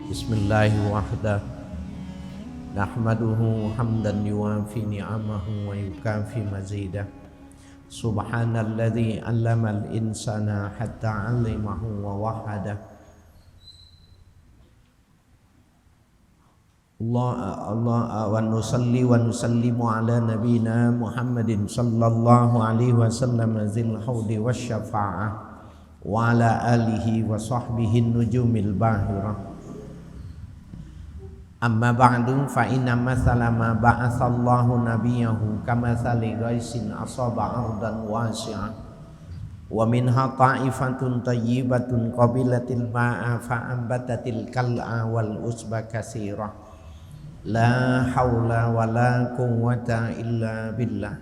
Bismillahirrahmanirrahim. Nahmaduhu hamdan yuwafi ni'amahu wa yukafi mazidah. Subhanalladzi 'allamal insana hatta 'allamahu wa wahada. Allah wa nusalli wa nusallimu ala nabina Muhammadin sallallahu alaihi wasallam zil haudi wasyafa'ah wa ala alihi wa sahbihi nujumil bahirah. Amma ba'du fa inna mathala ma ba'athallahu nabiyahu kamathali ghaisin asaba ardan wasi'ah wa minha ta'ifatun tayyibatun qabilatil ma'a fa'ambatatil kal'a wal usba katsirah. La haula wa la quwwata illa billah.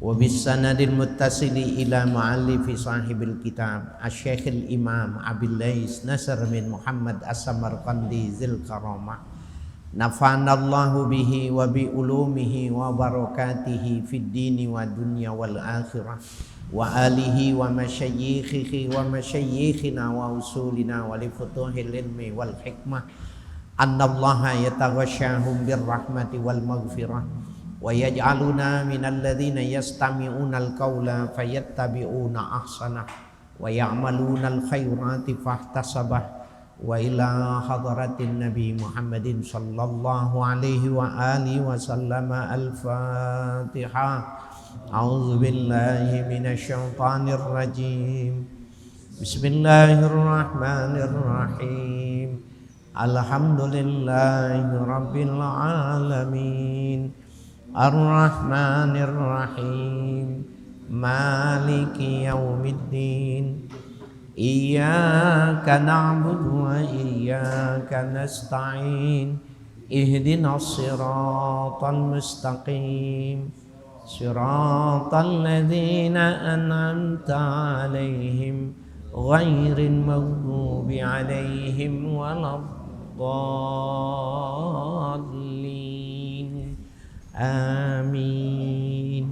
Wa bis sanadil muttasili ila muallifi sahibil kitab asy-syaikh imam Abil Lais Nasr bin Muhammad As-Samarqandi zil karamah. Nafanallahu bihi wa bi ulumihi wa barakatihi fid dini wa dunya wal akhirah wa alihi wa masyayikhihi wa masyayikhina wa usulina wa li futuhil ilmi wal hikmah. Annallaha yataghashahum birrahmati wal maghfirah wa yaj'aluna minal ladzina yastami'unal qawla fayattabi'una ahsanah wa ya'malunal khairati fahtasabah wa ila hadratin nabi Muhammadin sallallahu alaihi wa alihi wa sallama al-Fatihah. A'udzu billahi minasy syaithanir rajim. Bismillahirrahmanirrahim. Alhamdulillahi rabbil alamin. Ar-Rahmanir Rahim. Maliki yaumiddin. Iyyaka na'budu wa iyyaka nasta'in. Ihdinas siratal mustaqim. Siratal ladzina an'amta 'alaihim ghairil maghdubi 'alaihim waladdallin. Amin.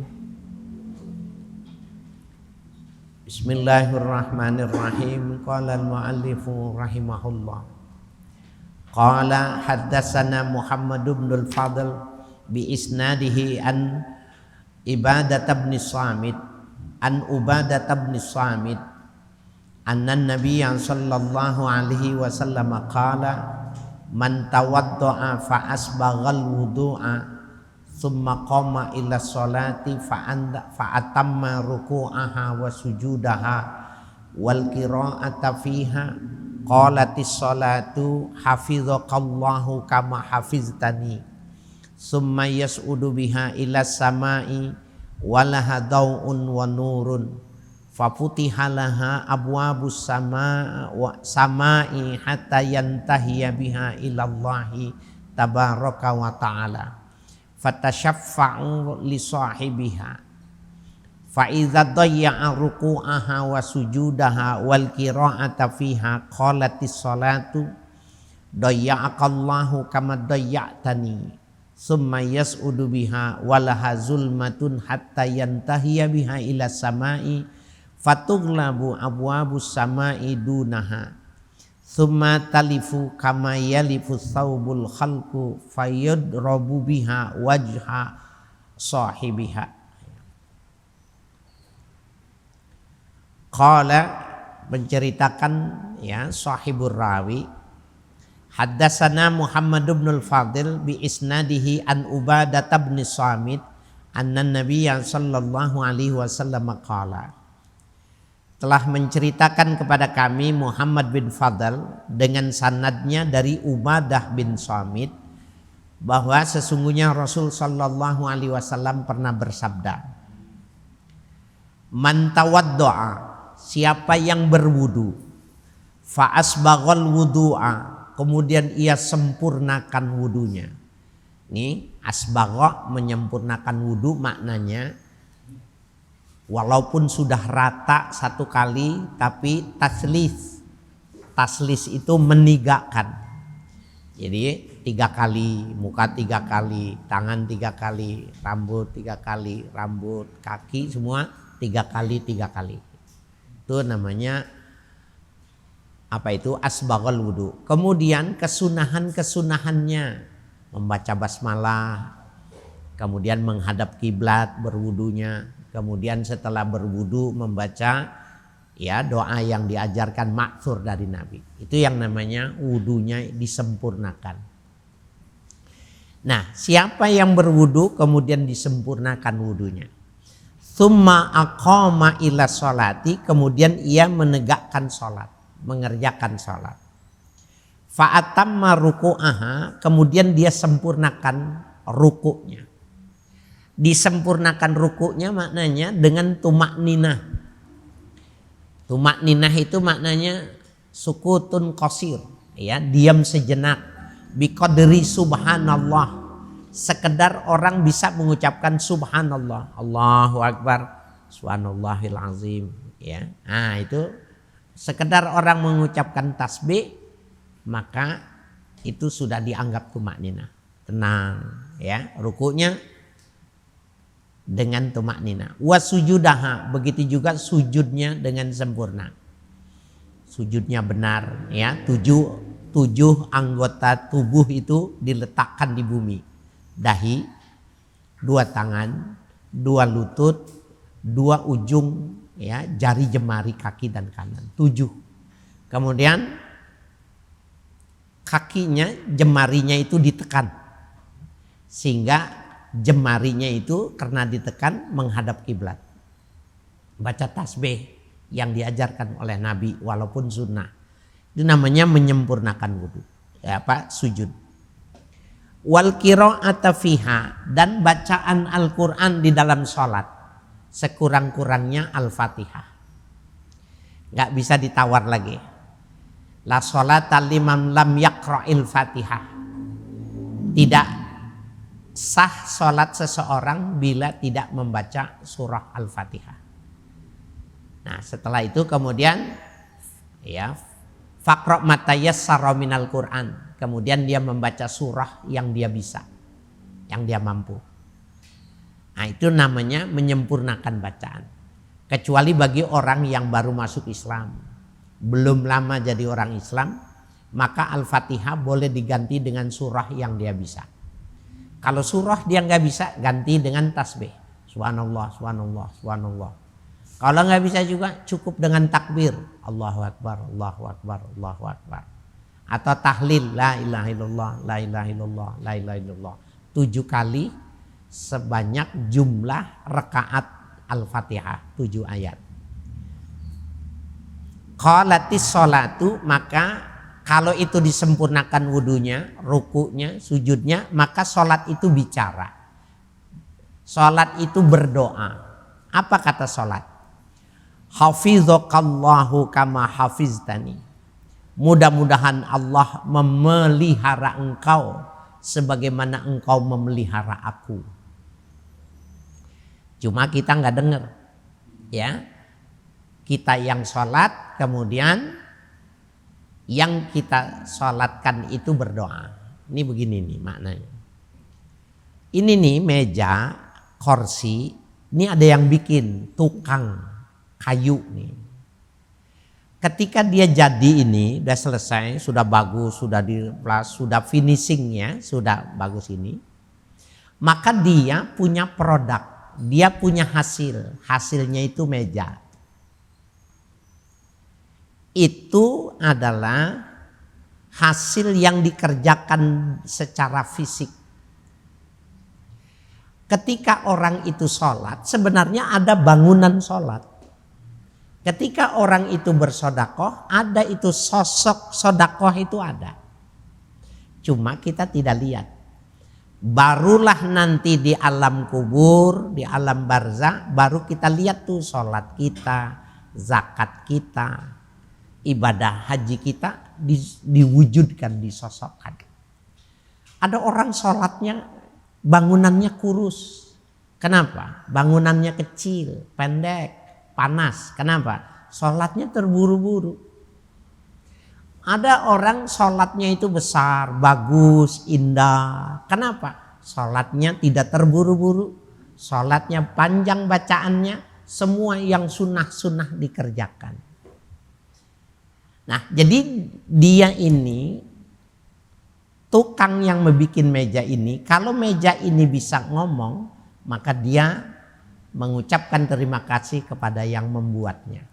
Bismillahirrahmanirrahim. Qala al-muallifu rahimahullah. Qala haddatsana Muhammad ibn al-Fadl bi isnadihi an Ibadah bin Samit an Ubadah bin Samit anna nabiyya sallallahu alaihi wasallam qala man tawadda'a fa asbaghal wudu'a thumma qama ila sholati fa atamma ruku'aha wa sujudaha wal qira'ata fiha qalatis sholatu hafizaqallahu kama hafiztani summa yas'udu biha ila samai walaha daw'un wa nurun fafutihalaha abwabus samai hatta yantahiya biha ilallahi tabaraka wa ta'ala fatashaffa'u li sahibiha fa idza dayya'a ruku'aha wa sujudaha wal qira'ata fiha qalatis salatu dayya'akallahu kama dayya'tani summa yas'udu biha walaha zulmatun hatta yantahiya biha ila samai fatughlabu abwabus samai dunaha thumma talifu kama yalifu thawbul khalqu fayadrabu biha wajha sahibiha. Qala menceritakan ya sahibur rawi haddatsana Muhammad ibn al-Fadil bi isnadihi an Ubadah bin Samit anna nabiyya sallallahu alaihi wasallam qala telah menceritakan kepada kami Muhammad bin Fadl dengan sanadnya dari Ubadah bin Samit bahwa sesungguhnya Rasul sallallahu alaihi wasallam pernah bersabda, man tawaddo'a, siapa yang berwudu, fa asbaghal wudu'a, kemudian ia sempurnakan wudunya. Ini asbagha menyempurnakan wudu maknanya walaupun sudah rata satu kali tapi taslis itu menigakkan. Jadi 3 kali, muka 3 kali, tangan 3 kali, rambut 3 kali, rambut kaki semua 3 kali. Itu namanya Apa itu? Asbaghal wudu. Kemudian kesunahan-kesunahannya, membaca basmalah, kemudian menghadap kiblat berwudunya, kemudian setelah berwudu membaca ya doa yang diajarkan ma'thur dari Nabi. Itu yang namanya wudunya disempurnakan. Nah, siapa yang berwudu kemudian disempurnakan wudunya? Tsumma aqama ila sholati, kemudian ia menegakkan sholat, mengerjakan sholat. Fa'atamma ruku'aha, kemudian dia sempurnakan rukuknya. Disempurnakan rukuknya maknanya dengan tumak ninah. Tumak ninah itu maknanya sukutun qasir, ya, diam sejenak. Biqadri subhanallah, sekedar orang bisa mengucapkan subhanallah, Allahu akbar, subhanallahil azim, ya. Nah, itu sekedar orang mengucapkan tasbih, maka itu sudah dianggap tumak ninah, tenang, ya. Rukuknya dengan tumak ninah. Wa sujudaha, begitu juga sujudnya dengan sempurna. Sujudnya benar, ya. Tujuh anggota tubuh itu diletakkan di bumi. Dahi, 2 tangan, 2 lutut, 2 ujung, ya, jari jemari kaki dan kanan. 7. Kemudian kakinya, jemarinya itu ditekan, sehingga jemarinya itu karena ditekan menghadap kiblat. Baca tasbih yang diajarkan oleh Nabi walaupun sunnah. Itu namanya menyempurnakan wudu. Ya, sujud. Wal qira'ata fiha, dan bacaan Al-Qur'an di dalam salat sekurang-kurangnya Al-Fatihah. Enggak bisa ditawar lagi. La sholata liman lam yaqra'il Fatihah. Tidak sah salat seseorang bila tidak membaca surah Al-Fatihah. Nah, setelah itu kemudian ya faqra' ma tayassara minal Qur'an. Kemudian dia membaca surah yang dia bisa, yang dia mampu. Nah, itu namanya menyempurnakan bacaan. Kecuali bagi orang yang baru masuk Islam, belum lama jadi orang Islam, maka Al-Fatihah boleh diganti dengan surah yang dia bisa. Kalau surah dia nggak bisa, ganti dengan tasbih. Subhanallah, subhanallah, subhanallah. Kalau nggak bisa juga cukup dengan takbir. Allahu Akbar, Allahu Akbar, Allahu Akbar. Atau tahlil, la ilaha illallah, la ilaha illallah, la ilaha illallah. 7 kali sebanyak jumlah rakaat Al-Fatihah, 7 ayat. Qalatis sholatu, maka kalau itu disempurnakan wudunya, rukuknya, sujudnya, maka sholat itu bicara. Sholat itu berdoa. Apa kata sholat? Hafizakallahu kama hafiztani. Mudah-mudahan Allah memelihara engkau sebagaimana engkau memelihara aku. Cuma kita nggak dengar, ya. Kita yang sholat, kemudian yang kita sholatkan itu berdoa. Ini begini nih maknanya. Ini nih meja, kursi, ini ada yang bikin, tukang kayu nih. Ketika dia jadi ini, udah selesai, sudah bagus, sudah diplas, sudah finishingnya, sudah bagus ini. Maka dia punya produk, dia punya hasil, hasilnya itu meja. Itu adalah hasil yang dikerjakan secara fisik. Ketika orang itu sholat, sebenarnya ada bangunan sholat. Ketika orang itu bersodakoh, ada itu sosok sodakoh itu ada. Cuma kita tidak lihat. Barulah nanti di alam kubur, di alam barzah, baru kita lihat tuh sholat kita, zakat kita, ibadah haji kita diwujudkan, disosokkan. Ada orang sholatnya bangunannya kurus. Kenapa? Bangunannya kecil, pendek, panas. Kenapa? Sholatnya terburu-buru. Ada orang sholatnya itu besar, bagus, indah. Kenapa? Sholatnya tidak terburu-buru. Sholatnya panjang bacaannya. Semua yang sunnah-sunnah dikerjakan. Nah, jadi dia ini tukang yang membuat meja ini, kalau meja ini bisa ngomong, maka dia mengucapkan terima kasih kepada yang membuatnya.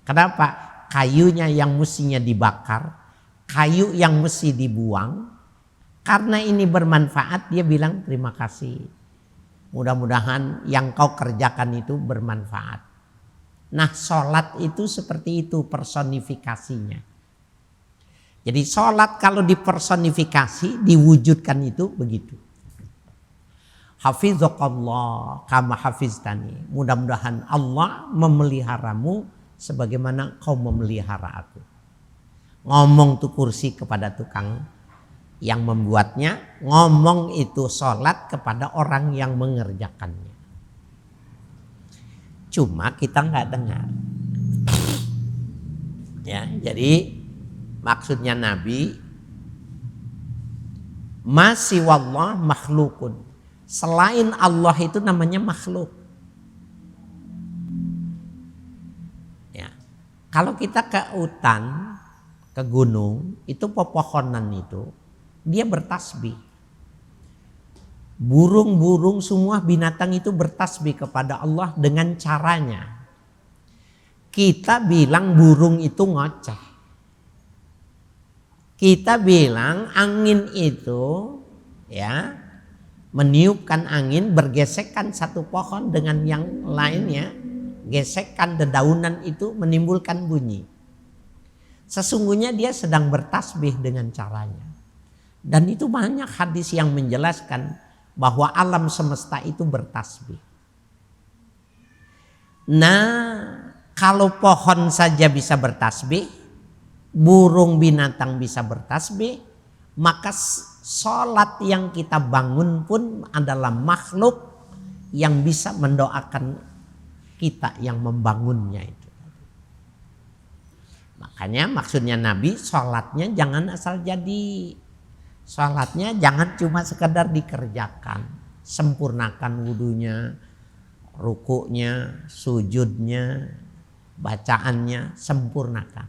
Kenapa? Kayunya yang mestinya dibakar, kayu yang mesti dibuang, karena ini bermanfaat, dia bilang terima kasih. Mudah-mudahan yang kau kerjakan itu bermanfaat. Nah, sholat itu seperti itu personifikasinya. Jadi sholat kalau dipersonifikasi, diwujudkan itu begitu. Hafizakallah kama hafiztani. Mudah-mudahan Allah memeliharamu sebagaimana kau memelihara aku. Ngomong tuh kursi kepada tukang yang membuatnya, ngomong itu sholat kepada orang yang mengerjakannya. Cuma kita nggak dengar. Ya, jadi maksudnya Nabi, masih wallah makhlukun. Selain Allah itu namanya makhluk. Ya, kalau kita ke hutan, ke gunung, itu pepohonan itu dia bertasbih. Burung-burung semua binatang itu bertasbih kepada Allah dengan caranya. Kita bilang burung itu ngoceh. Kita bilang angin itu ya meniupkan angin, bergesekan satu pohon dengan yang lainnya, gesekan dedaunan itu menimbulkan bunyi. Sesungguhnya dia sedang bertasbih dengan caranya. Dan itu banyak hadis yang menjelaskan bahwa alam semesta itu bertasbih. Nah, kalau pohon saja bisa bertasbih, burung binatang bisa bertasbih, maka sholat yang kita bangun pun adalah makhluk yang bisa mendoakan kita yang membangunnya itu. Makanya maksudnya Nabi, sholatnya jangan asal jadi. Sholatnya jangan cuma sekedar dikerjakan, sempurnakan wudunya, rukuknya, sujudnya, bacaannya, sempurnakan.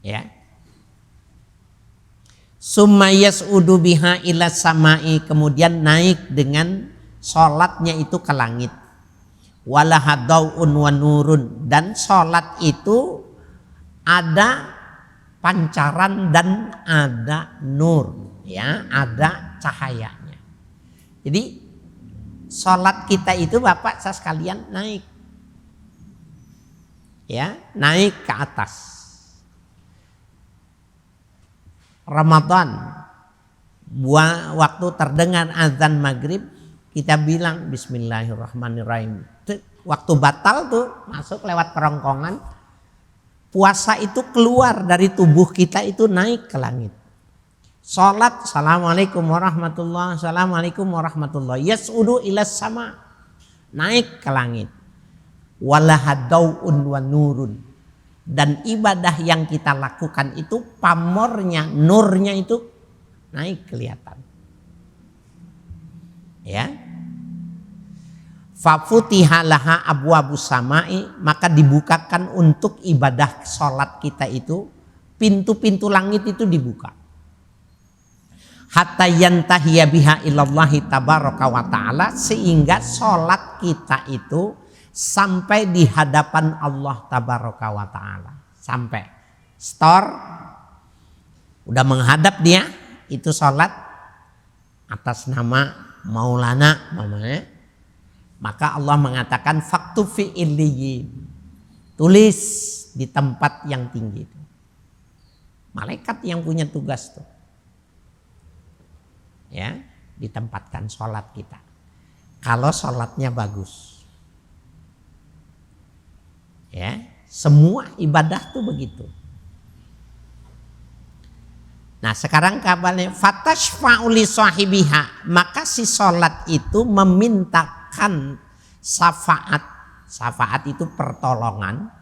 Ya. Summa yas'udu biha ila samai, kemudian naik dengan sholatnya itu ke langit. Wala hadaun wa nurun, dan sholat itu ada pancaran dan ada nur, ya, ada cahayanya. Jadi sholat kita itu Bapak saya sekalian naik, ya, naik ke atas. Ramadan, waktu terdengar azan maghrib, kita bilang Bismillahirrahmanirrahim. Waktu batal tuh masuk lewat kerongkongan, puasa itu keluar dari tubuh kita itu naik ke langit. Salat, assalamualaikum warahmatullahi, assalamualaikum warahmatullahi, yas'udu ilas sama, naik ke langit. Walahadau'un wa nurun, dan ibadah yang kita lakukan itu pamornya, nurnya itu naik kelihatan. Ya. Fafutiha laha abwabus samai, maka dibukakan untuk ibadah sholat kita itu pintu-pintu langit itu dibuka. Hatta yantahiya biha ilallahi tabaraka wa ta'ala, sehingga sholat kita itu sampai di hadapan Allah tabaraka wa ta'ala. Sampai store, udah menghadap dia, itu sholat atas nama Maulana namanya. Maka Allah mengatakan faktu fi illiyin, tulis di tempat yang tinggi itu. Malaikat yang punya tugas tuh, ya, ditempatkan sholat kita. Kalau sholatnya bagus, ya, semua ibadah tuh begitu. Nah sekarang kabarnya fatashfa'u li sahibiha, maka si sholat itu memintakan syafaat. Syafaat itu pertolongan.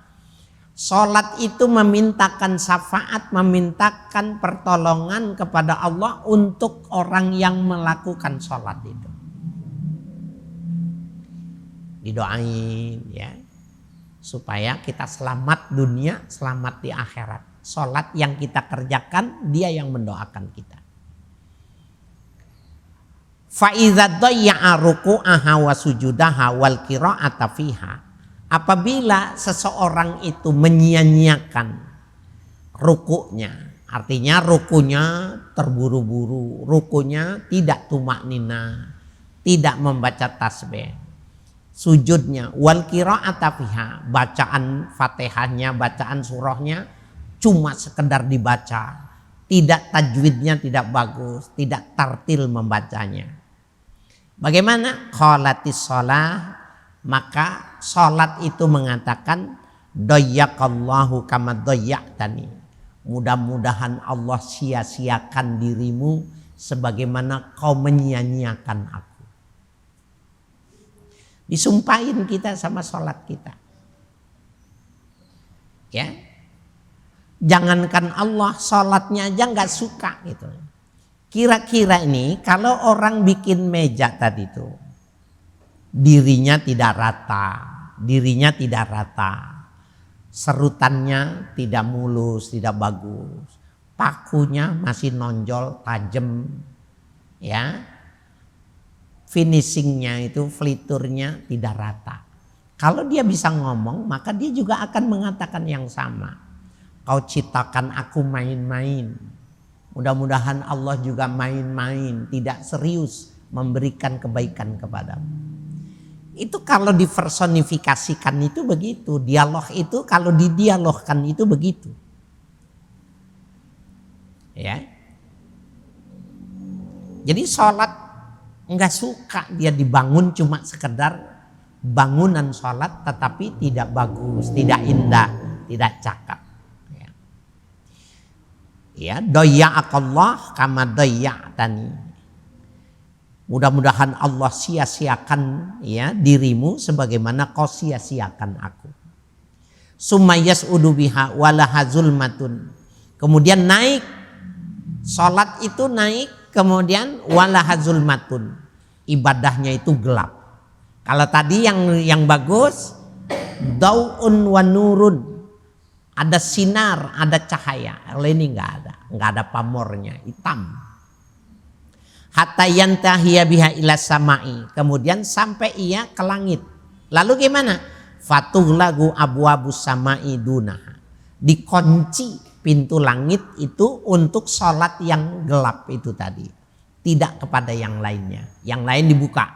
Sholat itu memintakan syafaat, memintakan pertolongan kepada Allah untuk orang yang melakukan sholat itu. Didoain, ya. supaya kita selamat dunia, selamat di akhirat. Sholat yang kita kerjakan, dia yang mendoakan kita. Fa idza dayya'a ruku'aha wa sujudaha wal qira'ata fiha. Apabila seseorang itu menyia-nyiakan rukuknya, artinya rukunya terburu-buru, rukunya tidak tumaknina, tidak membaca tasbih. Sujudnya wal qira'ata fiha, bacaan Fatihahnya, bacaan surahnya cuma sekedar dibaca, tidak tajwidnya tidak bagus, tidak tartil membacanya. Bagaimana? Qalatis shalah, maka salat itu mengatakan dayyaqallahu kama dayyaqtani. Mudah-mudahan Allah sia-siakan dirimu sebagaimana kau menyia-nyiakan aku. Disumpahin kita sama sholat kita. Ya, jangankan Allah, sholatnya aja nggak suka gitu. Kira-kira ini kalau orang bikin meja tadi tuh, dirinya tidak rata, serutannya tidak mulus, tidak bagus, pakunya masih nonjol, tajam, ya. Finishingnya itu, fliturnya tidak rata. Kalau dia bisa ngomong, maka dia juga akan mengatakan yang sama. Kau ciptakan aku main-main. Mudah-mudahan Allah juga main-main, tidak serius memberikan kebaikan kepadamu. Itu kalau dipersonifikasikan itu begitu. Dialog itu kalau didialogkan itu begitu. Ya. Jadi sholat enggak suka dia dibangun cuma sekedar bangunan sholat tetapi tidak bagus, tidak indah, tidak cakap. Ya, doya'akallah kama doya'tani. Mudah-mudahan Allah sia-siakan ya dirimu sebagaimana kau sia-siakan aku. Sumayas udubiha walahazulmatun. Kemudian naik, sholat itu naik. Kemudian walahazulmatun, ibadahnya itu gelap. Kalau tadi yang bagus, dau'un wa nurun, ada sinar, ada cahaya. Kalau ini nggak ada pamornya, hitam. Hatta yantahiya biha ila samai, kemudian sampai ia ke langit. Lalu gimana? Fatughlagu abwabus samai dunaha, dikunci pintu langit itu untuk sholat yang gelap itu tadi. Tidak kepada yang lainnya. Yang lain dibuka.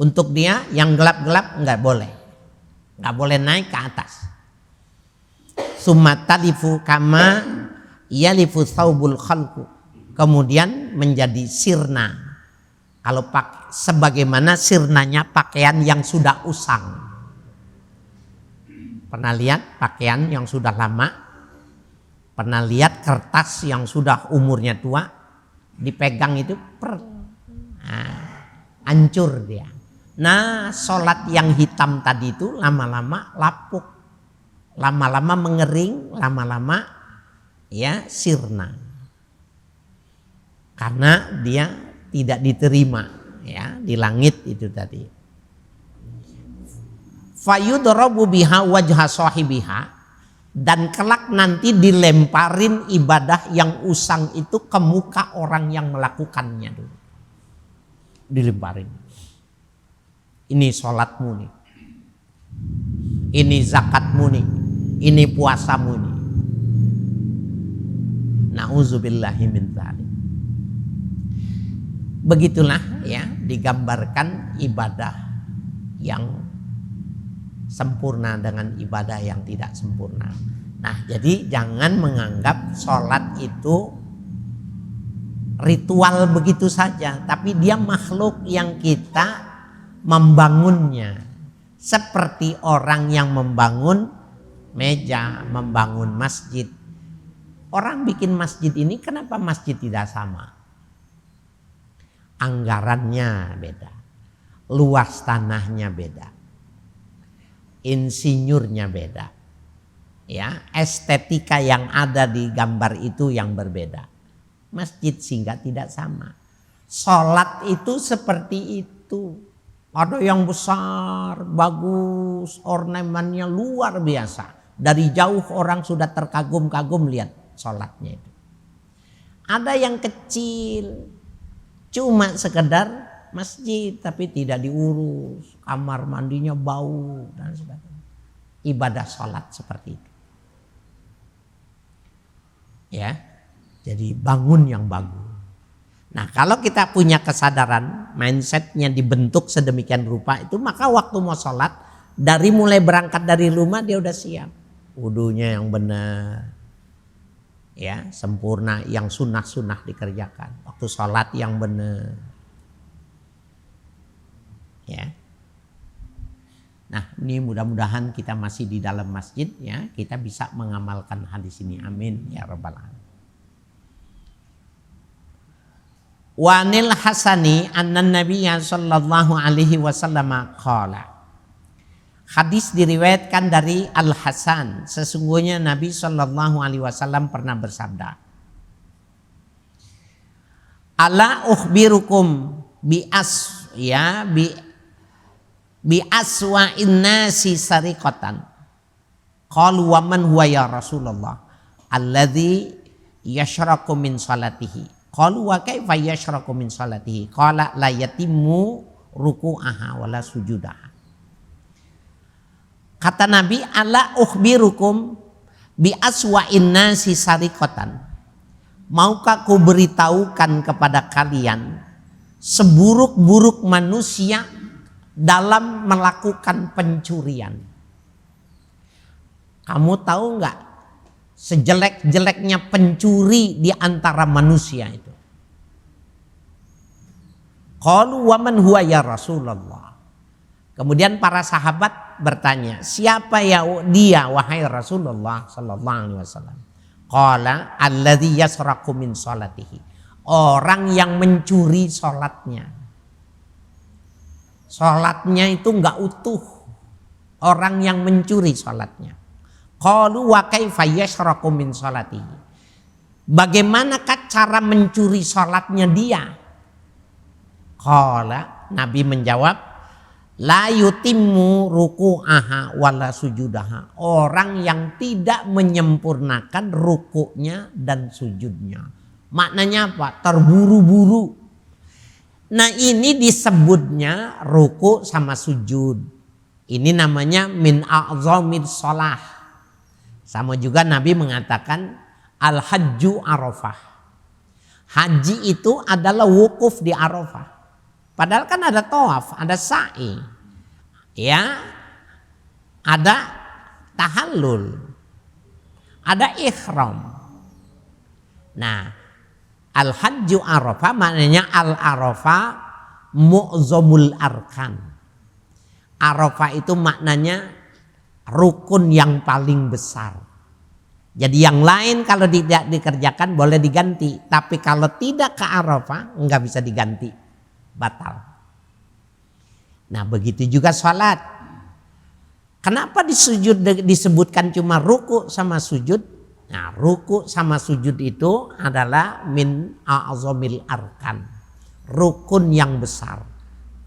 Untuk dia yang gelap-gelap enggak boleh. Enggak boleh naik ke atas. Sumatalifu kama yalifu thawbul khalqu. Kemudian menjadi sirna. Kalau sebagaimana sirnanya pakaian yang sudah usang. Pernah lihat pakaian yang sudah lama? Pernah lihat kertas yang sudah umurnya tua, dipegang itu hancur dia. Nah, sholat yang hitam tadi itu lama-lama lapuk, lama-lama mengering, lama-lama ya sirna. Karena dia tidak diterima ya di langit itu tadi. Fayudrabu biha wajha sahibiha. Dan kelak nanti dilemparin ibadah yang usang itu ke muka orang yang melakukannya dulu. Dilemparin. Ini sholatmu nih. Ini zakatmu nih. Ini puasamu nih. Na'udzubillahi min dzalik. Begitulah ya digambarkan ibadah yang sempurna dengan ibadah yang tidak sempurna. Nah, jadi jangan menganggap sholat itu ritual begitu saja, tapi dia makhluk yang kita membangunnya. Seperti orang yang membangun meja, membangun masjid. Orang bikin masjid ini kenapa masjid tidak sama? Anggarannya beda, luas tanahnya beda, insinyurnya beda, ya estetika yang ada di gambar itu yang berbeda. Masjid sehingga tidak sama. Sholat itu seperti itu, Ada yang besar, bagus, ornamennya luar biasa. Dari jauh orang sudah terkagum-kagum lihat sholatnya itu. Ada yang kecil, cuma sekedar masjid tapi tidak diurus, kamar mandinya bau dan sebagainya. Ibadah sholat seperti itu. Ya, jadi bangun yang bagus. Nah, kalau kita punya kesadaran, mindsetnya dibentuk sedemikian rupa itu, maka waktu mau sholat, dari mulai berangkat dari rumah dia udah siap. Wudunya yang benar, ya sempurna, yang sunnah-sunnah dikerjakan. Waktu sholat yang benar, ya. Nah, ini mudah-mudahan kita masih di dalam masjid, ya, kita bisa mengamalkan hadis ini. Amin ya rabbal alamin. Wanil Hasani anna Nabiyya sallallahu alaihi wasallam qala. Hadis diriwayatkan dari Al Hasan, sesungguhnya Nabi sallallahu alaihi wasallam pernah bersabda, ala ukhbirukum bi aswa'in nasi sariqatan. Qalu wa man huwa ya Rasulullah? Alladzi yashraku min salatihi. Qalu wa kaifa yashraku min salatihi? Qala la yatimmu ruku'aha wala sujudaha. Kata Nabi, ala ukhbirukum bi aswa'in nasi sariqatan. Maukah ku beritahukan kepada kalian seburuk-buruk manusia dalam melakukan pencurian? Kamu tahu enggak sejelek-jeleknya pencuri di antara manusia itu? Qalu wa man huwa ya Rasulullah. Kemudian para sahabat bertanya, siapa ya dia wahai Rasulullah sallallahu alaihi wasallam? Qala alladzi yasraqu min salatihi. Orang yang mencuri salatnya. Salatnya itu enggak utuh. Orang yang mencuri salatnya. Qalu wa kaifa yasraqu min salatihi. Bagaimanakah cara mencuri salatnya dia? Qala, Nabi menjawab, la yutimmu ruku'aha wala sujudaha. Orang yang tidak menyempurnakan rukuknya dan sujudnya. Maknanya apa? Terburu-buru. Nah, ini disebutnya ruku sama sujud. Ini namanya min a'zamid shalah. Sama juga Nabi mengatakan al-hajju arafah. Haji itu adalah wukuf di Arafah. Padahal kan ada tawaf, ada sa'i, ya, ada tahallul, ada ikhram. Nah, al-hajju arafah maknanya al-arafah mu'zamul arkan. Arafah itu maknanya rukun yang paling besar. Jadi yang lain kalau tidak dikerjakan boleh diganti, tapi kalau tidak ke Arafah enggak bisa diganti, batal. Nah, begitu juga sholat. Kenapa disebutkan cuma ruku sama sujud? Nah, ruku sama sujud itu adalah min a'zamil arkan, rukun yang besar.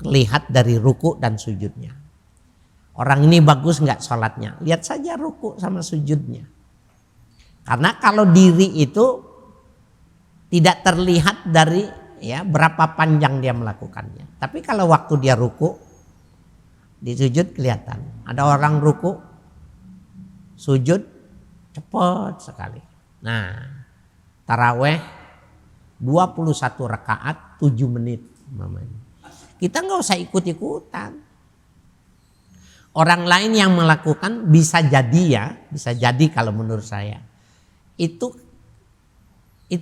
Lihat dari ruku dan sujudnya. Orang ini bagus nggak sholatnya? Lihat saja ruku sama sujudnya. Karena kalau diri itu tidak terlihat dari ya berapa panjang dia melakukannya. Tapi kalau waktu dia ruku, di sujud kelihatan. Ada orang ruku, sujud cepat sekali. Nah, taraweh 21 rakaat 7 menit mamanya. Kita nggak usah ikut-ikutan. Orang lain yang melakukan bisa jadi kalau menurut saya. Itu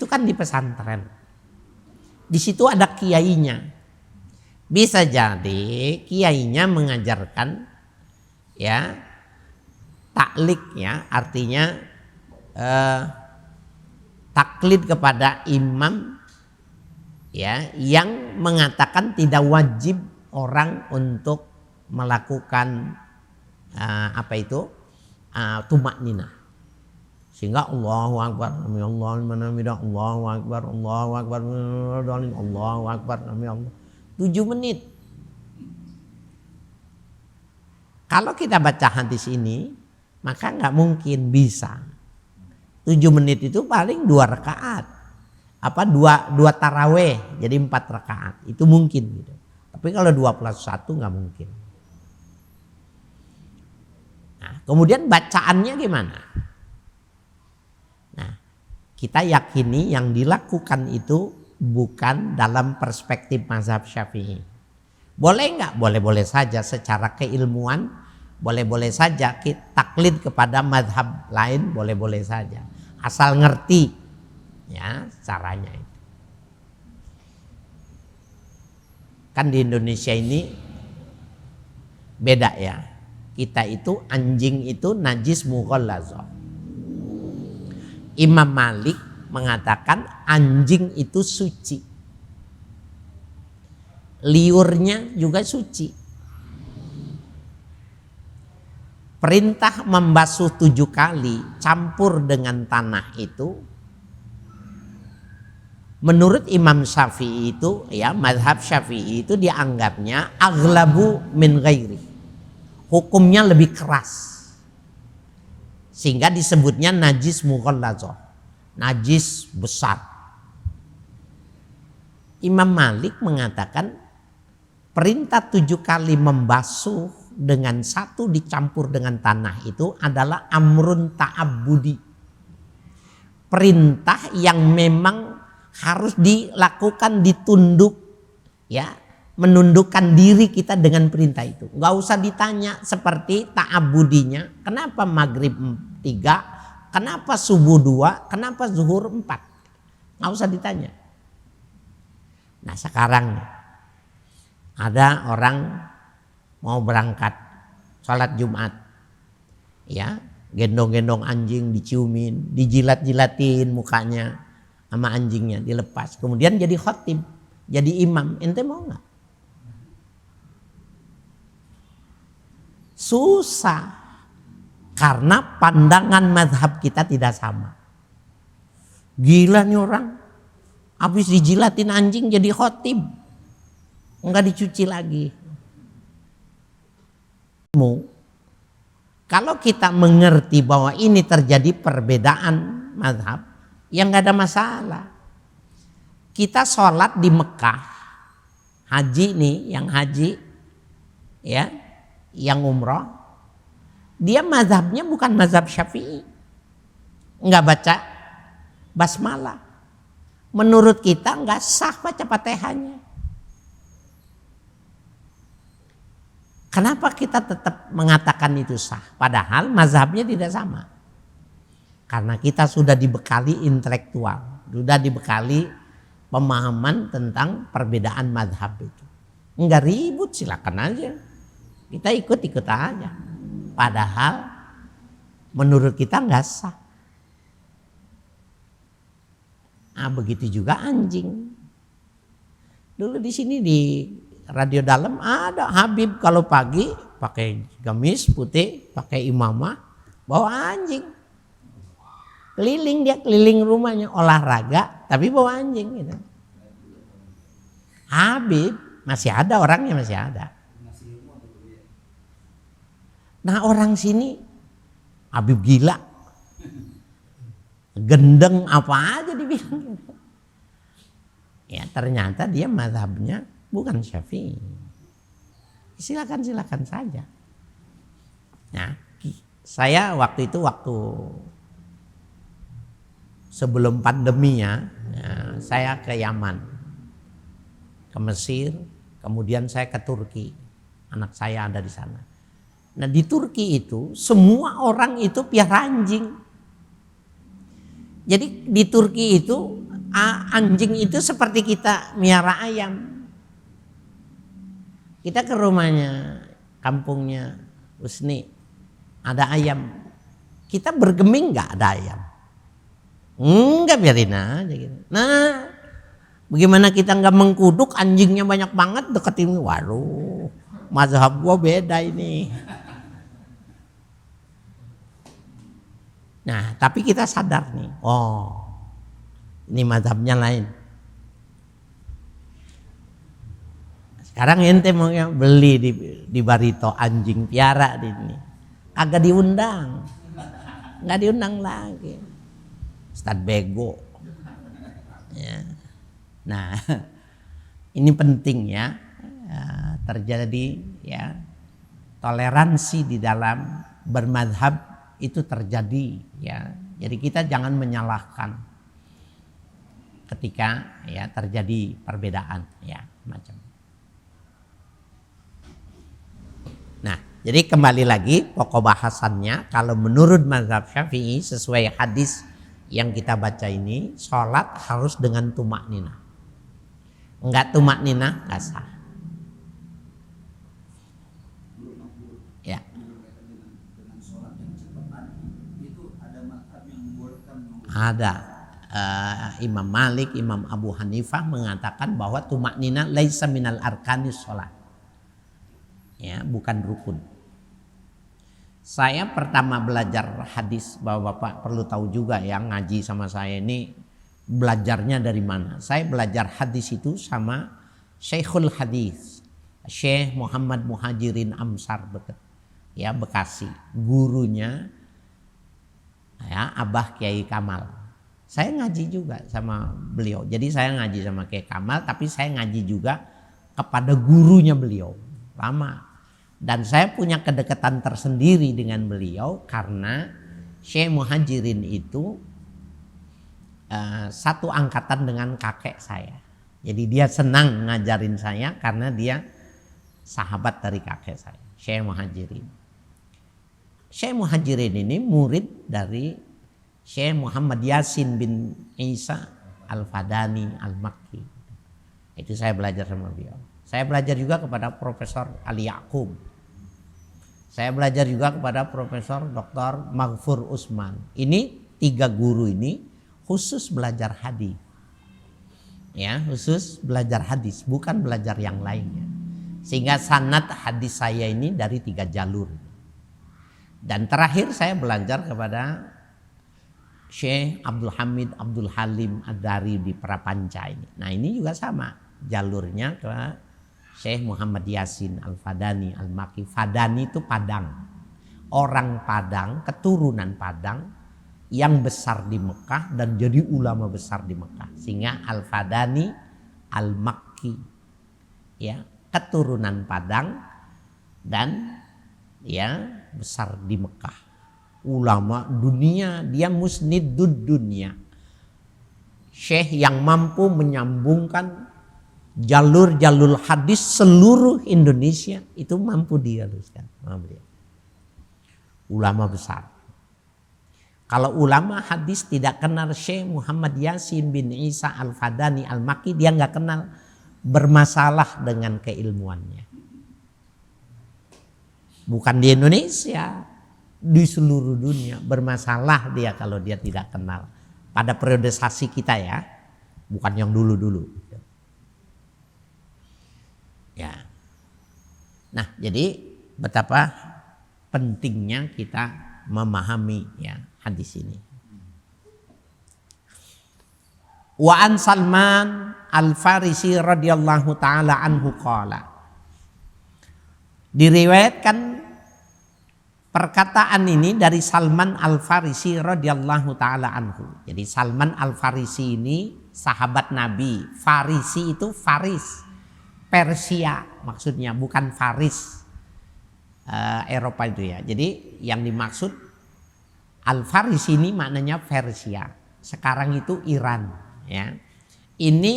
kan di pesantren. Di situ ada kiainya. Bisa jadi kiainya mengajarkan ya taklik ya, artinya taklid kepada imam ya yang mengatakan tidak wajib orang untuk melakukan tumak ninah. Sehingga Allahu Akbar, Allahu Akbar, Allahu Akbar, Allahu Akbar, 7 menit. Kalau kita baca hadis ini, maka nggak mungkin bisa. 7 menit itu paling 2 rakaat. Dua taraweh, jadi 4 rakaat. Itu mungkin gitu. Tapi kalau 2+1 nggak mungkin. Nah, kemudian bacaannya gimana? Nah, kita yakini yang dilakukan itu bukan dalam perspektif mazhab Syafi'i. Boleh nggak? Boleh-boleh saja secara keilmuan, boleh-boleh saja kita taklid kepada mazhab lain, boleh-boleh saja. Asal ngerti ya caranya itu. Kan di Indonesia ini beda ya. Kita itu anjing itu najis mughallazah. Imam Malik mengatakan anjing itu suci. Liurnya juga suci. Perintah membasuh 7 kali campur dengan tanah itu menurut Imam Syafi'i itu ya, mazhab Syafi'i itu dianggapnya aghlabu min ghairi. Hukumnya lebih keras. Sehingga disebutnya najis mughallazah. Najis besar. Imam Malik mengatakan perintah 7 kali membasuh dengan 1 dicampur dengan tanah itu adalah amrun ta'abbudi. Perintah yang memang harus dilakukan, ditunduk ya, menundukkan diri kita dengan perintah itu. Nggak usah ditanya seperti ta'abudinya, kenapa maghrib 3, kenapa subuh 2, kenapa zuhur 4. Nggak usah ditanya. Nah sekarang ada orang mau berangkat sholat Jumat, ya gendong-gendong anjing, diciumin, dijilat-jilatin mukanya sama anjingnya, dilepas. Kemudian jadi khatib, jadi imam. Ente mau nggak? Susah, karena pandangan mazhab kita tidak sama. Gila nih orang, habis dijilatin anjing jadi khatib, nggak dicuci lagi. Kalau kita mengerti bahwa ini terjadi perbedaan mazhab, ya nggak ada masalah. Kita sholat di Mekah, haji nih, yang haji, ya, yang umroh, dia mazhabnya bukan mazhab Syafi'i, nggak baca basmalah. Menurut kita nggak sah baca Fatihahnya. Kenapa kita tetap mengatakan itu sah? Padahal mazhabnya tidak sama. Karena kita sudah dibekali intelektual, sudah dibekali pemahaman tentang perbedaan mazhab itu. Enggak ribut, silakan aja. Kita ikut-ikut aja. Padahal menurut kita enggak sah. Nah, begitu juga anjing. Dulu di sini di Radio Dalam ada Habib kalau pagi pakai gamis putih, pakai imamah, bawa anjing. Keliling dia, keliling rumahnya, olahraga tapi bawa anjing gitu. Habib masih ada, orangnya masih ada. Nah orang sini Habib gila, gendeng apa aja dibilang. Ya ternyata dia mazhabnya bukan Syafi'i. Silakan saja. Nah, saya waktu itu sebelum pandemi ya, saya ke Yaman, ke Mesir, kemudian saya ke Turki. Anak saya ada di sana. Nah di Turki itu semua orang itu piara anjing. Jadi di Turki itu anjing itu seperti kita miara ayam. Kita ke rumahnya, kampungnya Husni, ada ayam. Kita bergeming nggak ada ayam? Enggak, biarin aja gitu. Nah, bagaimana kita nggak mengkuduk, anjingnya banyak banget deketin, waduh, mazhab gua beda ini. Nah, tapi kita sadar nih, oh, ini mazhabnya lain. Sekarang ente mau beli di Barito anjing piara di ini, agak diundang, nggak diundang lagi. Ustadz bego. Ya. Nah, ini penting ya, terjadi ya toleransi di dalam bermadhab itu terjadi ya. Jadi kita jangan menyalahkan ketika ya terjadi perbedaan ya macam. Nah, jadi kembali lagi pokok bahasannya kalau menurut mazhab Syafi'i sesuai hadis yang kita baca ini, sholat harus dengan tumak nina. Enggak tumak nina enggak sah. Ya. Ada Imam Malik, Imam Abu Hanifah mengatakan bahwa tumak nina laisa minal arkanis sholat. Ya, bukan rukun. Saya pertama belajar hadis, bahwa Bapak perlu tahu juga ya, ngaji sama saya ini belajarnya dari mana. Saya belajar hadis itu sama Syekhul Hadis, Syekh Muhammad Muhajirin Amsar ya Bekasi, gurunya ya Abah Kiai Kamal. Saya ngaji juga sama beliau. Jadi saya ngaji sama Kiai Kamal, tapi saya ngaji juga kepada gurunya beliau lama. Dan saya punya kedekatan tersendiri dengan beliau karena Syekh Muhajirin itu satu angkatan dengan kakek saya. Jadi dia senang ngajarin saya karena dia sahabat dari kakek saya, Syekh Muhajirin. Syekh Muhajirin ini murid dari Syekh Muhammad Yasin bin Isa Al-Fadani Al-Makki. Itu saya belajar sama beliau. Saya belajar juga kepada Profesor Ali Yaqub. Saya belajar juga kepada Profesor Dr. Maghfur Usman. Ini 3 guru ini khusus belajar hadis. Ya, khusus belajar hadis, bukan belajar yang lainnya. Sehingga sanad hadis saya ini dari 3 jalur. Dan terakhir saya belajar kepada Syekh Abdul Hamid Abdul Halim Ad-Dari di Prapanca ini. Nah, ini juga sama jalurnya ke Syekh Muhammad Yasin Al-Fadani Al-Makki. Fadani itu Padang. Orang Padang, keturunan Padang yang besar di Mekah dan jadi ulama besar di Mekah. Sehingga Al-Fadani Al-Makki. Ya, keturunan Padang dan ya besar di Mekah. Ulama dunia, dia musnidud dunia. Syekh yang mampu menyambungkan jalur-jalur hadis seluruh Indonesia itu mampu dihaluskan. Ulama besar. Kalau ulama hadis tidak kenal Syekh Muhammad Yasin bin Isa Al-Fadani Al-Makki, dia nggak kenal, bermasalah dengan keilmuannya. Bukan di Indonesia, di seluruh dunia bermasalah dia kalau dia tidak kenal. Pada periodisasi kita ya, bukan yang dulu-dulu. Ya. Nah, jadi betapa pentingnya kita memahami ya hadis ini. Wa an Salman Al-Farisi radhiyallahu taala anhu qala. Diriwayatkan perkataan ini dari Salman Al-Farisi radhiyallahu taala anhu. Jadi Salman Al-Farisi ini sahabat Nabi. Farisi itu Faris, Persia maksudnya, bukan Faris Eropa itu ya. Jadi yang dimaksud Al-Faris ini maknanya Persia. Sekarang itu Iran ya. Ini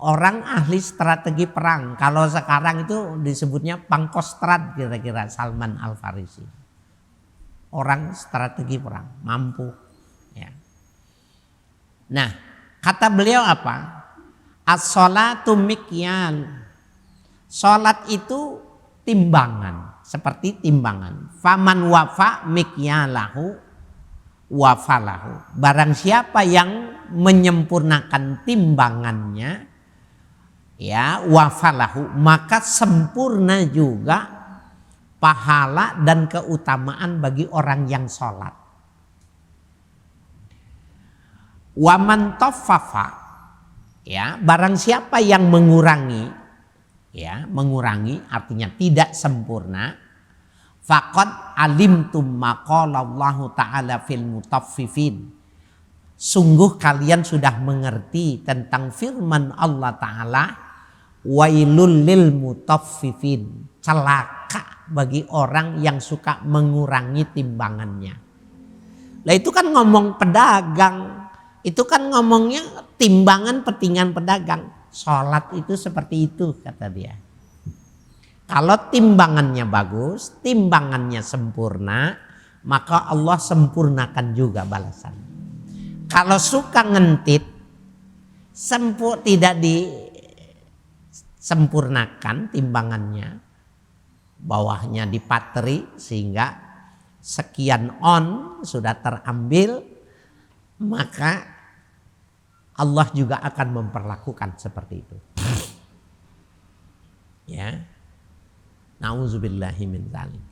orang ahli strategi perang. Kalau sekarang itu disebutnya pangkostrat kira-kira Salman Al-Farisi. Orang strategi perang, mampu ya. Nah, kata beliau apa? As-sholatu mikyal. Sholat itu timbangan, seperti timbangan. Faman wafa mikyalahu wafalahu. Barang siapa yang menyempurnakan timbangannya, ya wafalahu, maka sempurna juga pahala dan keutamaan bagi orang yang sholat. Waman toffafa, ya barang siapa yang mengurangi ya, mengurangi artinya tidak sempurna. Faqad alimtum maqalallahu ta'ala fil mutaffifin. Sungguh kalian sudah mengerti tentang firman Allah Ta'ala, wailul lil mutaffifin, celaka bagi orang yang suka mengurangi timbangannya. Lah itu kan ngomong pedagang, itu kan ngomongnya timbangan petingan pedagang. Sholat itu seperti itu kata dia. Kalau timbangannya bagus, timbangannya sempurna, maka Allah sempurnakan juga balasan. Kalau suka ngentit, tidak disempurnakan timbangannya, bawahnya dipatri sehingga sekian on sudah terambil, maka Allah juga akan memperlakukan seperti itu. Ya. Nauzubillahi min dzalik.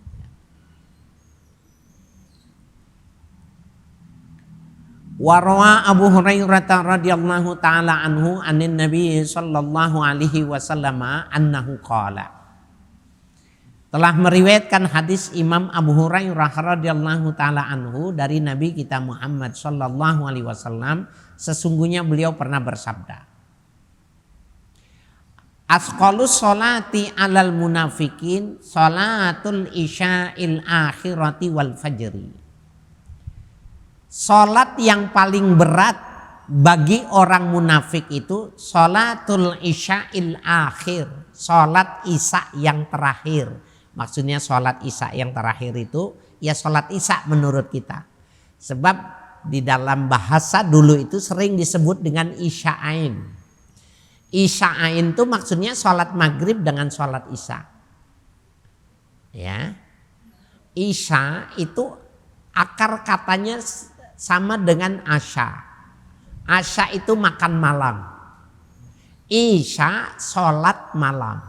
Wa rawa Abu Hurairah radhiyallahu taala anhu anin Nabi sallallahu alaihi wasallam annahu qala. Telah meriwayatkan hadis Imam Abu Hurairah radhiyallahu taala anhu dari Nabi kita Muhammad sallallahu alaihi wasallam, sesungguhnya beliau pernah bersabda, asqalus sholati alal munafikin sholatul isya'il akhirati wal fajri. Sholat yang paling berat bagi orang munafik itu sholatul isya'il akhir, sholat isya yang terakhir. Maksudnya sholat isya yang terakhir itu ya sholat isya menurut kita. Sebab di dalam bahasa dulu itu sering disebut dengan isya'ain. Isya'ain itu maksudnya sholat maghrib dengan sholat isya. Ya, isya itu akar katanya sama dengan asya. Asya itu makan malam. Isya sholat malam.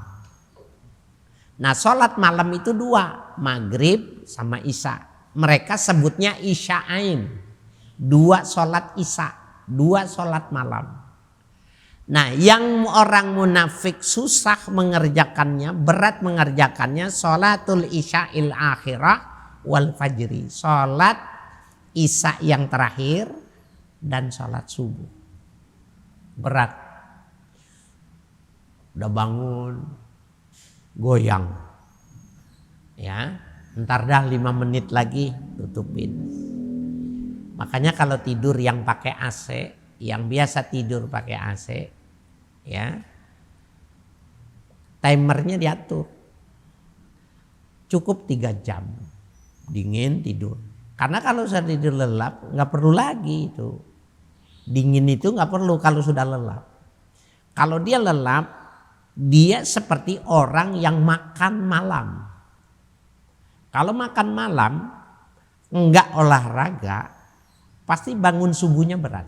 Nah sholat malam itu dua, maghrib sama isya. Mereka sebutnya isya'ain. Dua sholat isya, dua sholat malam. Nah yang orang munafik susah mengerjakannya, berat mengerjakannya, sholatul isya'il akhirah wal fajri, sholat isya yang terakhir dan sholat subuh. Berat. Udah bangun, goyang. Ya, ntar dah 5 menit lagi tutupin. Makanya kalau tidur yang pakai AC, yang biasa tidur pakai AC, ya, timernya diatur. Cukup 3 jam, dingin tidur. Karena kalau sudah tidur lelap, nggak perlu lagi itu. Dingin itu nggak perlu kalau sudah lelap. Kalau dia lelap, dia seperti orang yang makan malam. Kalau makan malam, nggak olahraga, pasti bangun subuhnya berat.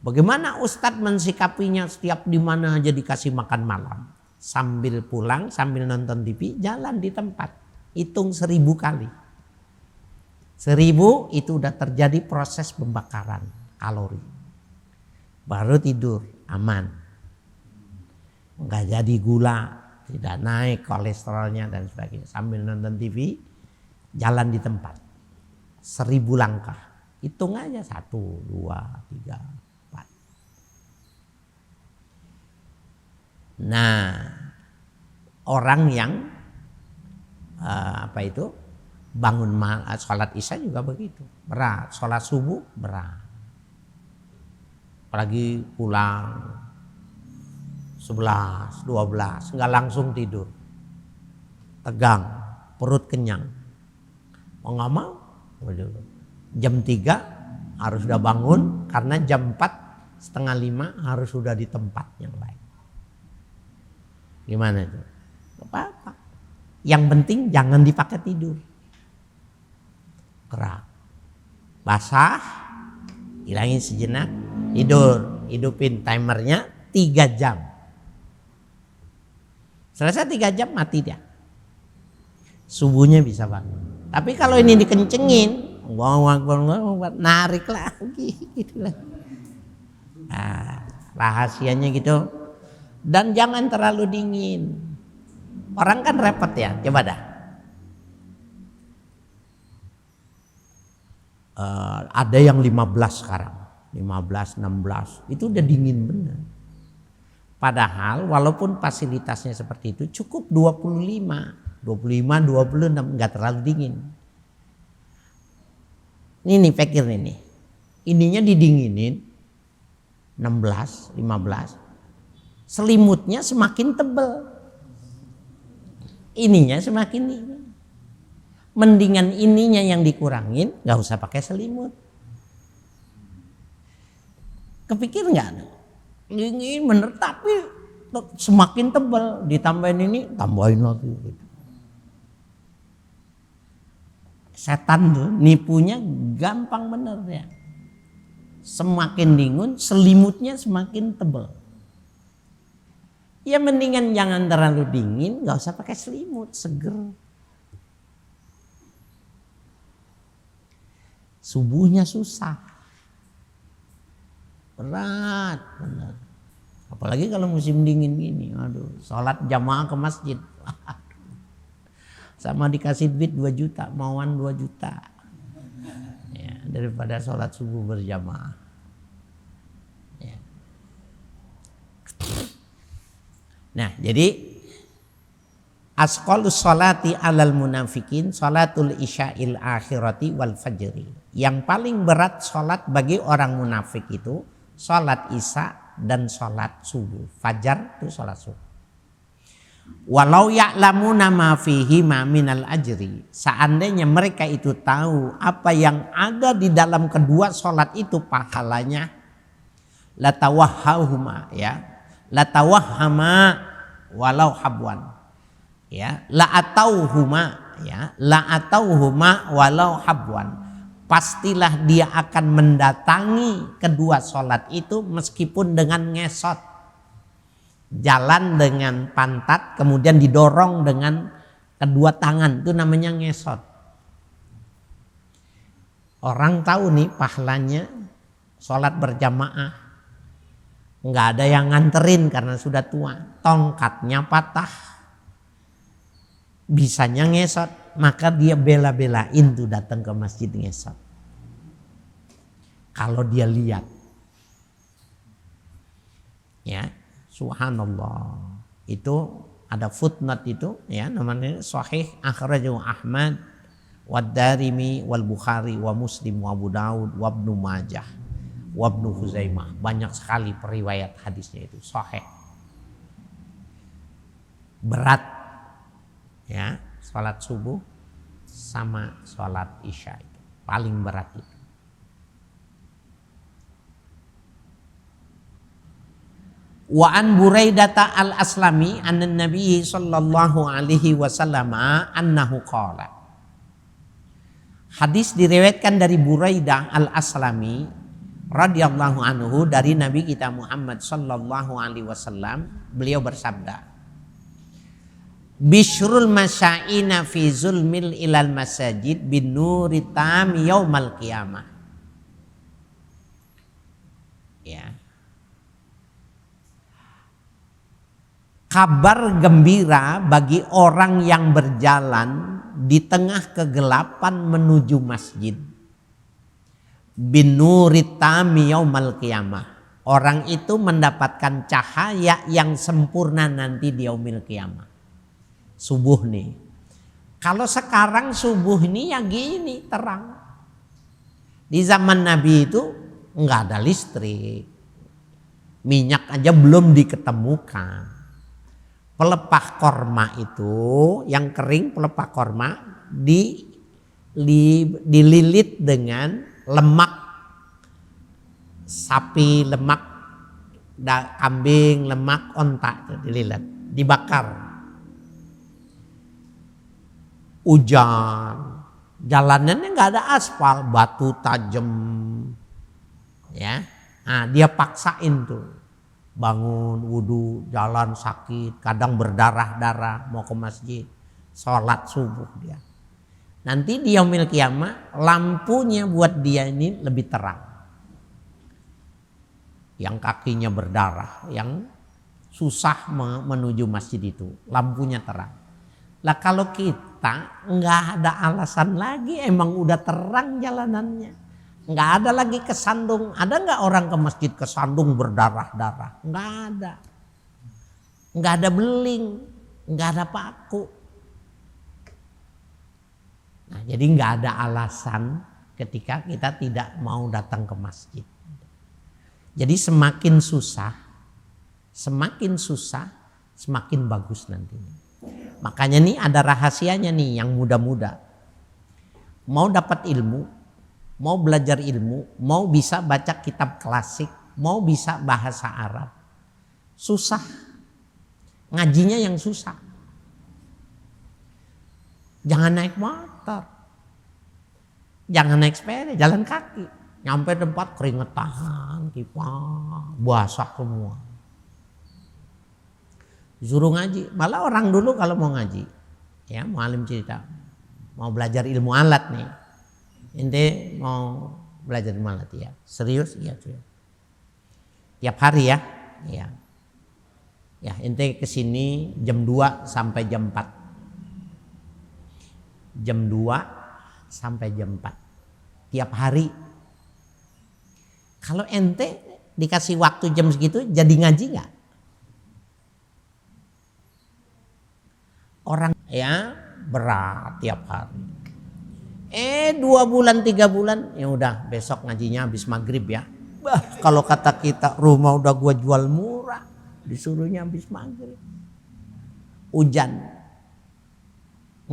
Bagaimana Ustadz mensikapinya setiap di mana aja dikasih makan malam? Sambil pulang, sambil nonton TV, jalan di tempat. Hitung 1000 kali. 1000 itu udah terjadi proses pembakaran kalori. Baru tidur, aman. Nggak jadi gula, tidak naik kolesterolnya dan sebagainya. Sambil nonton TV, jalan di tempat. 1000 langkah. Hitung aja 1, 2, 3. Nah, orang yang bangun sholat isya juga begitu, berat. Sholat subuh berat. Apalagi pulang 11, 12, nggak langsung tidur, tegang, perut kenyang. Mau nggak mau, jam 3 harus udah bangun karena jam 4, setengah 5 harus sudah di tempat yang lain. Gimana itu? Gak apa-apa. Yang penting jangan dipakai tidur. Gerak. Basah, hilangin sejenak, tidur. Hidupin timernya 3 jam. Selesai 3 jam mati dia. Subuhnya bisa bangun. Tapi kalau ini dikencengin, narik lagi gitu lah. Nah, rahasianya gitu. Dan jangan terlalu dingin. Orang kan repot ya, coba dah. Ada yang 15 sekarang, 15, 16, itu udah dingin bener. Padahal walaupun fasilitasnya seperti itu cukup 25, 26, nggak terlalu dingin. Ini pikir ini, ininya didinginin 16, 15, selimutnya semakin tebal, ininya semakin dingin. Mendingan ininya yang dikurangin, nggak usah pakai selimut. Kepikir nggak? Dingin bener, tapi semakin tebal, ditambahin ini, tambahin lagi. Setan tuh nipunya gampang bener ya. Semakin dingin, selimutnya semakin tebal. Ya mendingan jangan terlalu dingin, nggak usah pakai selimut, seger. Subuhnya susah, berat benar. Apalagi kalau musim dingin gini, aduh, sholat jamaah ke masjid, sama dikasih duit 2 juta, mauan 2 juta, ya, daripada sholat subuh berjamaah. Ya. Nah, jadi asqalus sholati alal munafikin sholatul isya'il akhirati wal fajri. Yang paling berat sholat bagi orang munafik itu sholat isya dan sholat subuh. Fajar itu sholat subuh. Walau ya'lamuna ma fihi ma minal ajri. Seandainya mereka itu tahu apa yang ada di dalam kedua sholat itu pahalanya, latawahhahuma ya. Latawahhama walau habwan. Ya, la atauhuma ya, la atauhuma walau habwan. Pastilah dia akan mendatangi kedua sholat itu meskipun dengan ngesot. Jalan dengan pantat kemudian didorong dengan kedua tangan, itu namanya ngesot. Orang tahu nih pahalanya sholat berjamaah. Nggak ada yang nganterin karena sudah tua, tongkatnya patah, bisanya ngesot, maka dia bela-belain tuh datang ke masjid ngesot. Kalau dia lihat, ya, subhanallah, itu ada footnote itu, ya, namanya Sahih akhrajahu Ahmad, wad-Darimi, wal Bukhari, wa Muslim, wa Abu Daud, wa Ibnu Majah, wa Ibnu Huzaimah. Banyak sekali periwayat hadisnya itu sahih. Berat, ya, sholat subuh sama sholat isya itu paling berat itu. Wa an Buraidata al-Aslami anna Nabi sallallahu alaihi wasallam annahu qala. Hadis diriwayatkan dari Buraidah al-Aslami radhiyallahu anhu dari Nabi kita Muhammad sallallahu alaihi wasallam, beliau bersabda, Bishrul masyaina fi zulmil ilal masajid bin nuri tam yaumal qiyamah. Ya. Kabar gembira bagi orang yang berjalan di tengah kegelapan menuju masjid. Bin nuri tam yaumal qiyamah. Orang itu mendapatkan cahaya yang sempurna nanti di yaumil qiyamah. Subuh nih. Kalau sekarang subuh ini ya gini terang. Di zaman Nabi itu enggak ada listrik. Minyak aja belum diketemukan. Pelepah korma itu yang kering, pelepah korma dililit dengan lemak sapi, lemak kambing, lemak onta, dililit, dibakar. Hujan, jalanannya nggak ada aspal, batu tajam, ya. Nah, dia paksain tuh, bangun wudhu, jalan sakit, kadang berdarah-darah, mau ke masjid, sholat subuh dia. Nanti di yaumil qiyamah lampunya buat dia ini lebih terang. Yang kakinya berdarah, yang susah menuju masjid itu, lampunya terang. Lah kalau kita nggak ada alasan lagi, emang udah terang jalanannya, nggak ada lagi kesandung. Ada nggak orang ke masjid kesandung berdarah-darah? Nggak ada. Nggak ada beling, nggak ada paku. Nah, jadi nggak ada alasan ketika kita tidak mau datang ke masjid. Jadi semakin susah, semakin bagus nantinya. Makanya nih ada rahasianya nih yang muda-muda. Mau dapat ilmu, mau belajar ilmu, mau bisa baca kitab klasik, mau bisa bahasa Arab. Susah. Ngajinya yang susah. Jangan naik motor. Jangan naik sepeda, jalan kaki. Nyampe tempat keringetan, kipah, basah semua. Disuruh ngaji. Malah orang dulu kalau mau ngaji, ya mualim cerita, mau belajar ilmu alat nih. Ente mau belajar ilmu alat ya? Serius? Iya serius. Tiap hari ya? Iya. Ya ente kesini jam 2 sampai jam 4. Jam 2 sampai jam 4. Tiap hari. Kalau ente dikasih waktu jam segitu jadi ngaji nggak? Orang ya berat tiap hari. 2 bulan 3 bulan ya udah besok ngajinya habis maghrib ya. Bah, kalau kata kita rumah udah gua jual murah, disuruhnya habis maghrib. Hujan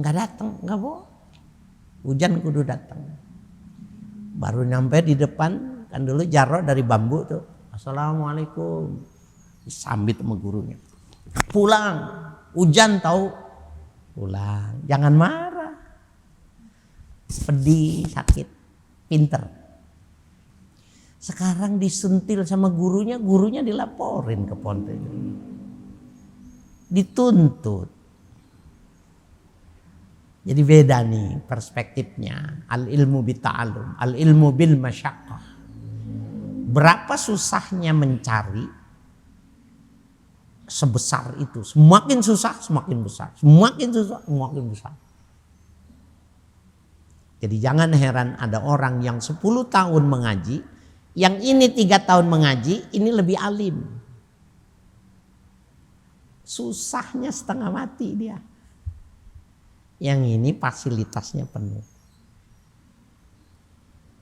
nggak datang, nggak boleh. Hujan kudu datang. Baru nyampe di depan kan dulu jarok dari bambu tuh. Assalamualaikum. Disambit sama gurunya. Pulang. Hujan tahu. Pulang. Jangan marah. Pedih, sakit. Pinter. Sekarang disentil sama gurunya dilaporin ke ponten. Dituntut. Jadi beda nih perspektifnya. Al ilmu bita'alum, al ilmu bil masyaqqah. Berapa susahnya mencari sebesar itu. Semakin susah semakin besar. Semakin susah semakin besar. Jadi jangan heran ada orang yang 10 tahun mengaji, yang ini 3 tahun mengaji, ini lebih alim. Susahnya setengah mati dia. Yang ini fasilitasnya penuh.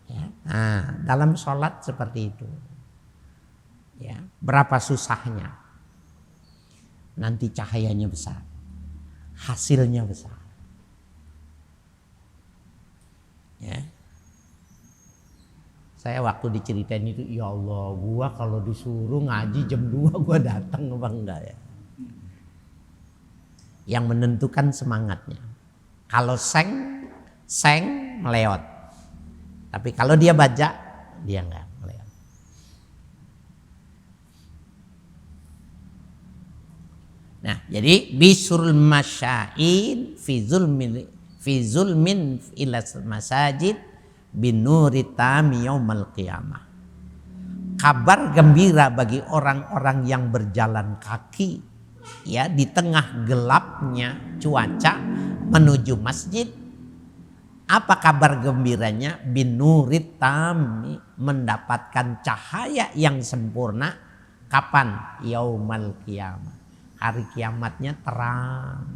Ya. Nah, dalam sholat seperti itu. Ya, berapa susahnya. Nanti cahayanya besar. Hasilnya besar. Ya. Saya waktu diceritain itu, ya Allah, gua kalau disuruh ngaji jam 2 gua datang apa enggak ya. Yang menentukan semangatnya. Kalau seng meleot. Tapi kalau dia baca, dia enggak meleot. Nah, jadi bisurul masyain fi zulmin ila masajid binuri tami yaumal qiyamah. Kabar gembira bagi orang-orang yang berjalan kaki ya di tengah gelapnya cuaca menuju masjid. Apa kabar gembiranya? Binurit tami, mendapatkan cahaya yang sempurna. Kapan? Yaumal qiyamah. Hari kiamatnya terang.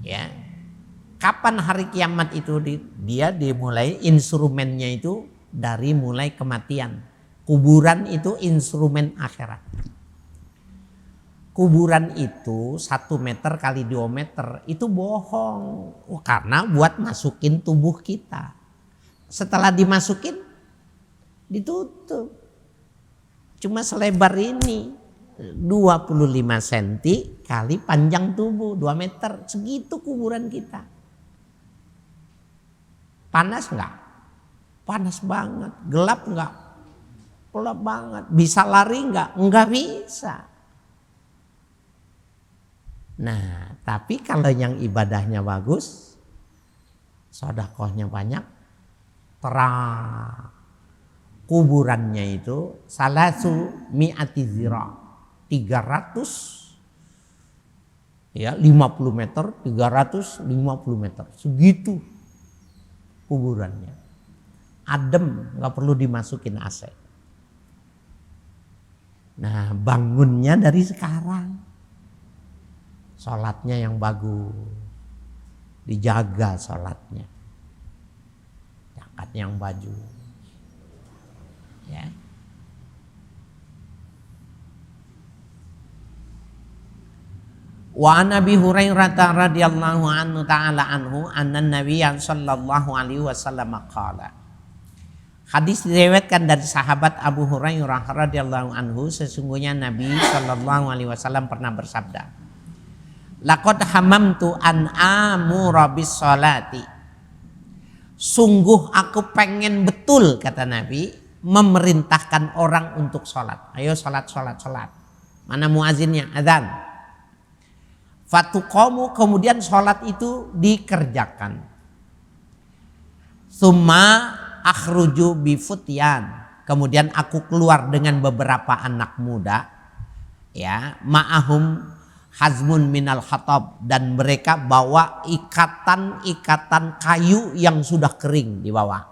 Ya. Kapan hari kiamat itu? Dia dimulai instrumennya itu dari mulai kematian. Kuburan itu instrumen akhirat. Kuburan itu 1 meter kali 2 meter itu bohong. Karena buat masukin tubuh kita. Setelah dimasukin ditutup. Cuma selebar ini 25 cm kali panjang tubuh 2 meter. Segitu kuburan kita. Panas enggak? Panas banget. Gelap enggak? Gelap banget. Bisa lari enggak? Enggak bisa. Nah, tapi kalau yang ibadahnya bagus, sedekahnya banyak, terang, kuburannya itu salasu mi'ati zira, 300 ya 50 meter, 350 meter, segitu kuburannya. Adem, nggak perlu dimasukin AC. Nah, bangunnya dari sekarang. Sholatnya yang bagus, dijaga sholatnya, zakatnya yang baju, ya. Wa Nabi Hurairah radhiyallahu anhu ta'ala anhu anna Nabiyya sallallahu alaihi wasallam qala. Hadis diriwayatkan dari sahabat Abu Hurairah radhiyallahu anhu, sesungguhnya Nabi sallallahu alaihi wasallam pernah bersabda, laqad hamamtu an amura bis salati. Sungguh aku pengen betul, kata Nabi, memerintahkan orang untuk sholat. Ayo sholat, sholat, sholat. Mana muazinnya? Adzan. Fatuqamu, kemudian sholat itu dikerjakan. Summa akhruju bifutyan, kemudian aku keluar dengan beberapa anak muda, ya, ma'ahum hazmun minal hatab, dan mereka bawa ikatan-ikatan kayu yang sudah kering di bawah.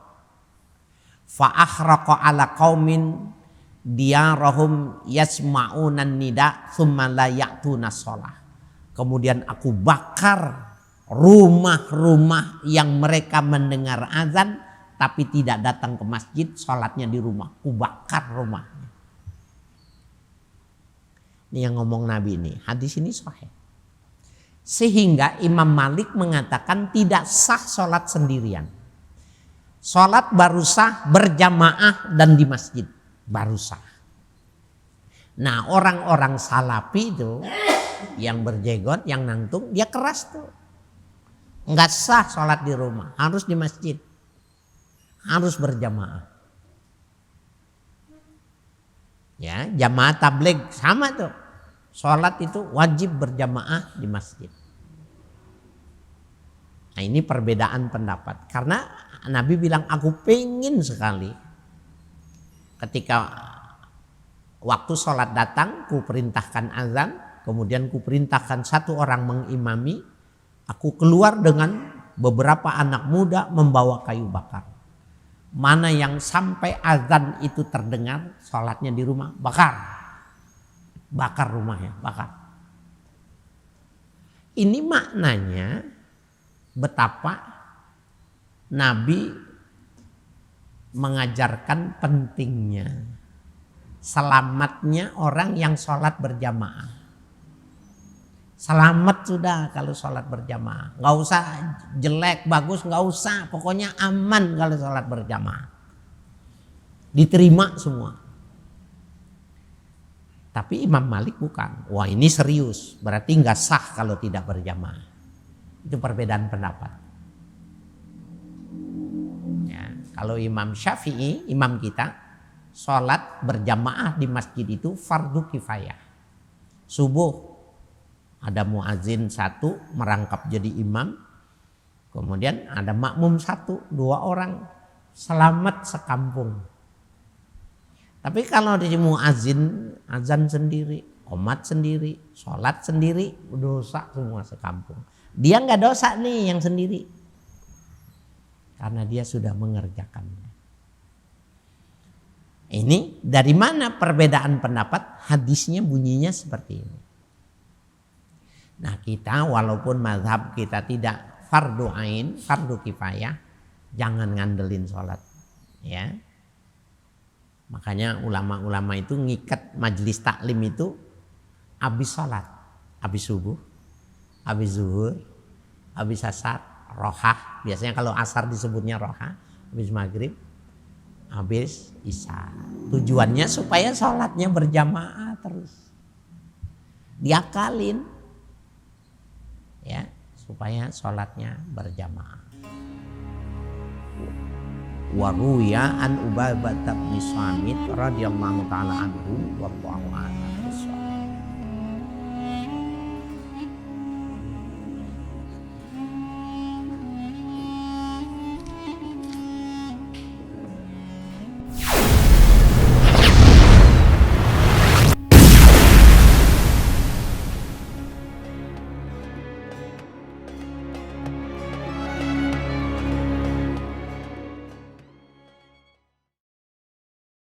Fa ahraqa ala qaumin diyarahum yasma'unan nida tsumma la ya'tuna shalah. Kemudian aku bakar rumah-rumah yang mereka mendengar azan tapi tidak datang ke masjid, sholatnya di rumah. Aku bakar rumahnya. Ini yang ngomong Nabi ini. Hadis ini sahih. Sehingga Imam Malik mengatakan tidak sah sholat sendirian. Sholat baru sah berjamaah dan di masjid. Baru sah. Nah, orang-orang salafi itu yang berjenggot, yang nangtung, dia keras tuh. Enggak sah sholat di rumah, harus di masjid. Harus berjamaah. Ya, jamaah tabligh sama tuh. Sholat itu wajib berjamaah di masjid. Nah, ini perbedaan pendapat. Karena Nabi bilang, aku pengen sekali ketika waktu sholat datang, ku perintahkan azan, kemudian ku perintahkan satu orang mengimami, aku keluar dengan beberapa anak muda membawa kayu bakar. Mana yang sampai azan itu terdengar, sholatnya di rumah, bakar. Bakar rumahnya, bakar. Ini maknanya betapa Nabi mengajarkan pentingnya, selamatnya orang yang sholat berjamaah. Selamat sudah kalau sholat berjamaah. Nggak usah jelek, bagus, nggak usah. Pokoknya aman kalau sholat berjamaah. Diterima semua. Tapi Imam Malik bukan. Wah, ini serius. Berarti nggak sah kalau tidak berjamaah. Itu perbedaan pendapat. Ya, kalau Imam Syafi'i, imam kita, sholat berjamaah di masjid itu fardu kifayah. Subuh ada muazin satu merangkap jadi imam, kemudian ada makmum satu, 2 orang, selamat sekampung. Tapi kalau di muazin azan sendiri, qomat sendiri, sholat sendiri, dosa semua sekampung. Dia nggak dosa nih yang sendiri, karena dia sudah mengerjakannya. Ini dari mana perbedaan pendapat? Hadisnya bunyinya seperti ini. Nah, kita walaupun mazhab kita tidak fardu ain, fardu kifayah, jangan ngandelin sholat, ya. Makanya ulama-ulama itu ngikat majelis taklim itu habis sholat, habis subuh, habis zuhur, habis asar, rohah. Biasanya kalau asar disebutnya rohah, habis maghrib, habis isya. Tujuannya supaya sholatnya berjamaah terus, diakalin. Ya, supaya sholatnya berjamaah. Wa ruya an Ubadah bin Samit radhiyallahu taala anhu wallahu a'lam.